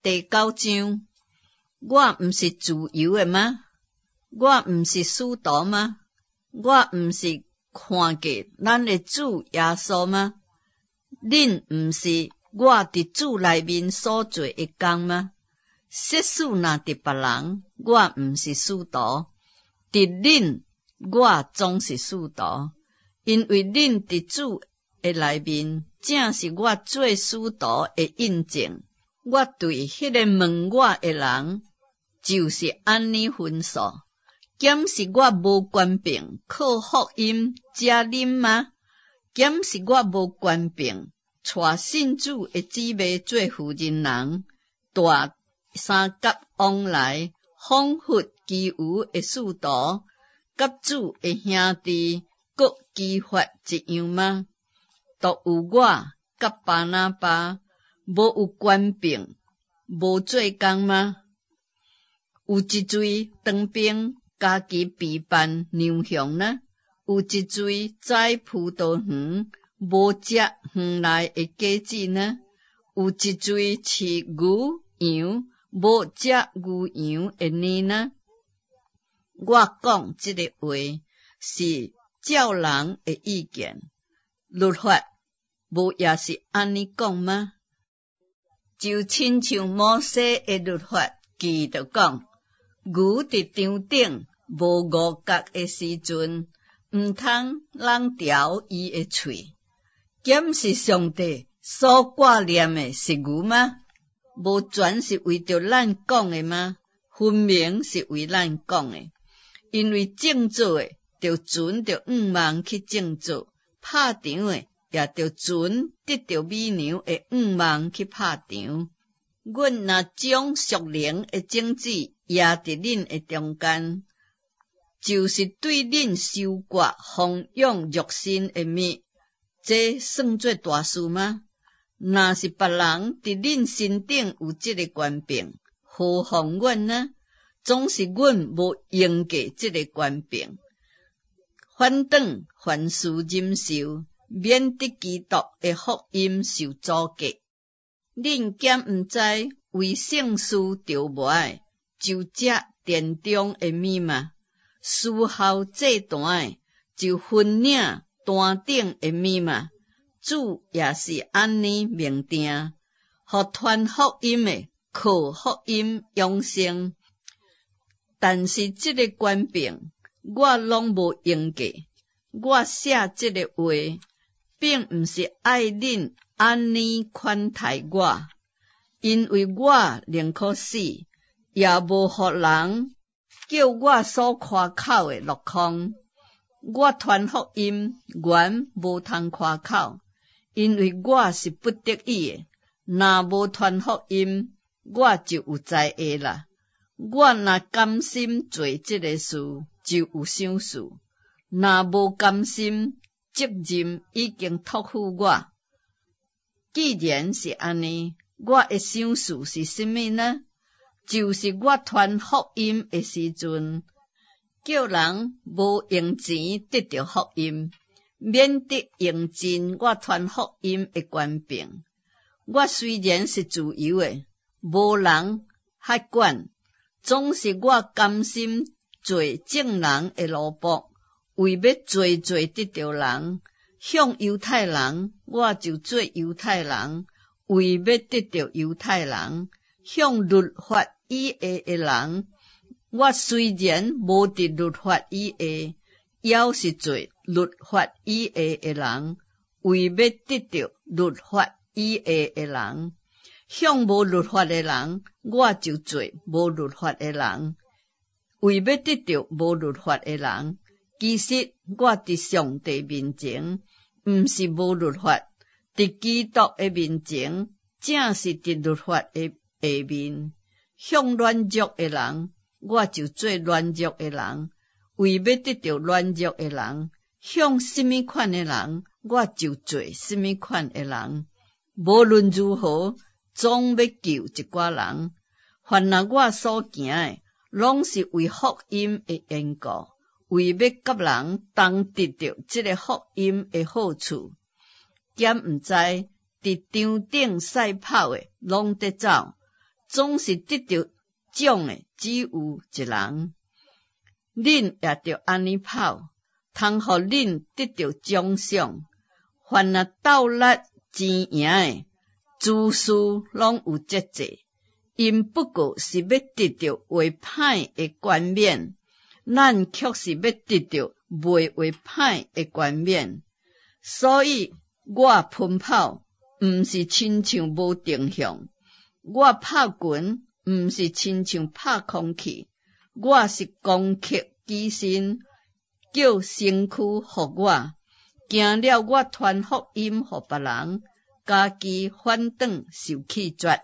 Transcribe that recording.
第9章，我毋是自由的吗？我毋是使徒吗？我毋是看过咱的主耶稣吗？恁毋是我伫主内面所做的工吗？即使若伫别人，我毋是使徒，伫恁我总是使徒，因为恁伫主的内面，正是我做使徒的印证。我对迄个问我的人，就是安尼分数。检是我无权柄靠福音食啉吗？检是我无权柄带信主的姊妹做妇人人，带三甲往来仿佛基于的使徒，甲主的兄弟各激发一样吗？独有我甲巴拿巴无有权柄，无做工吗？有一嘴长兵家己备办牛熊呢？有一嘴栽葡萄园无食园内的果子呢？有一嘴饲牛羊无食牛羊的呢呢？我讲这个话是照人的意见，律法无也是安尼讲吗？就亲像摩西的律法记着讲，牛伫场顶无五角的时阵，毋通人调伊的喙。检是上帝所挂念的是牛吗？无全是为着咱讲的吗？分明是为咱讲的，因为正做的着准着望去正做，拍场的也着准得着美娘的望去拍场。阮若将属灵的种子压伫恁的中间，就是对恁收割奉养肉身的物，这算做大事吗？若是别人伫恁身顶有这个权柄，何况阮呢？总是阮无用过这个权柄，反倒凡事忍受，免得基督的福音受阻隔。恁检毋知为圣事着无爱，就食殿中的物嘛；事后祭坛的，就分领坛顶的物嘛。主也是安尼命定，互传福音的靠福音永生。但是这个权柄，我拢无用过。我写这个话，并毋是爱恁安尼款待我，因为我宁可死，也无互人叫我所夸口的落空。我传福音原无通夸口，因为我是不得已的。若无传福音，我就有灾厄啦。我若甘心做这个事，就有赏赐；若无甘心，责任已经托付我。既然是安尼，我的赏赐是什么呢？就是我传福音的时阵，叫人无用钱得到福音，免得用尽我传福音的权柄。我虽然是自由的，无人还管，总是我甘心做正人的奴仆，为要做得到人。向犹太人，我就做犹太人，为要得到犹太人；向律法以下的人，我虽然无伫律法以下，也是做律法以下的人，为要得到律法以下的人；向无律法的人，我就做无律法的人，为要得到无律法的人。其实我伫上帝面前，毋是无律法，伫基督的面前，正是伫律法的下面。向软弱的人，我就做软弱的人，为要得到软弱的人；向什么款的人，我就做什么款的人。无论如何，总要救一寡人。凡若我所行的，拢是为福音的缘故，为要甲人同得到这个福音的好处。检毋知伫场顶赛跑的拢得走，总是得到奖的只有一人。恁也着安尼跑，通互恁得到奖赏。凡若斗力争赢的，诸事拢有节制，因不过是要得到为歹的冠冕，咱却是要得到袂为歹的冠冕。所以我奔跑，毋是亲像无定向；我拍拳，毋是亲像拍空气。我是攻克己身，叫身躯互我，行了我传福音互别人，家己反转受气绝。